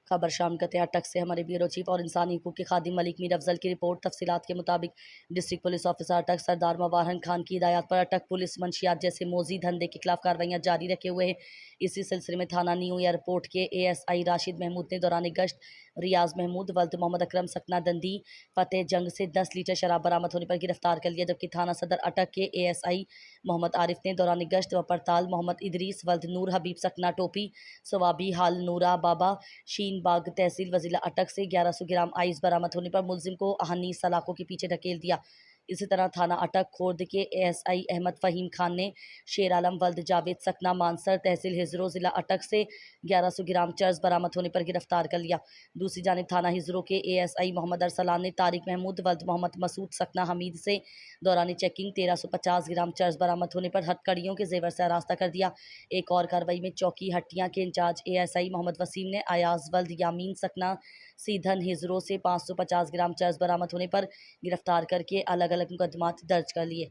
खबर शाम करते हैं अटक से। हमारे ब्यूरो चीफ और इंसानी हकूक़ के खादिम मलिक मीर अफजल की रिपोर्ट। तफसीलात के मुताबिक डिस्ट्रिक्ट पुलिस ऑफिसर अटक सरदार मवाहन खान की हिदायत पर अटक पुलिस मंशियात जैसे मोजी धंधे के खिलाफ कार्रवाइयाँ जारी रखे हुए हैं। इसी सिलसिले में थाना न्यू एयरपोर्ट के ASI राशिद महमूद ने दौरान गश्त रियाज महमूद वल्द मोहम्मद अकरम सकना दंदी फतेह जंग से 10 लीटर शराब बरामद होने पर गिरफ्तार कर लिया, जबकि थाना सदर अटक के ASI मोहम्मद आरिफ ने दौरान गश्त व पड़ताल मोहम्मद इदरीस वल्द नूर हबीब सकना टोपी सवाबी हाल नूरा बाबा शीन बाग तहसील वजीला अटक से 1100 ग्राम आइस बरामद होने पर मुलजिम को अहनी सलाखों के पीछे ढकेल दिया। इसी तरह थाना अटक खोर्द के ASI अहमद फ़हीम खान ने शेर आलम वल्द जावेद सकना मानसर तहसील हिजरो ज़िला अटक से 1100 ग्राम चर्स बरामद होने पर गिरफ्तार कर लिया। दूसरी जानिब थाना हिजरो के ASI मोहम्मद अरसलान ने तारिक महमूद वल्द मोहम्मद मसूद सकना हमीद से दौरान चेकिंग 1350 ग्राम चर्स बरामद होने पर हथकड़ियों के जेवर से आरास्ता कर दिया। एक और कार्रवाई में चौकी हट्टियाँ के इंचार्ज ASI मोहम्मद वसीम ने अयाज वल्द यामीन सकना सीधन हिजरो से 550 ग्राम चर्स बरामद होने पर गिरफ्तार करके अलग अलग मुकदमात दर्ज कर लिए।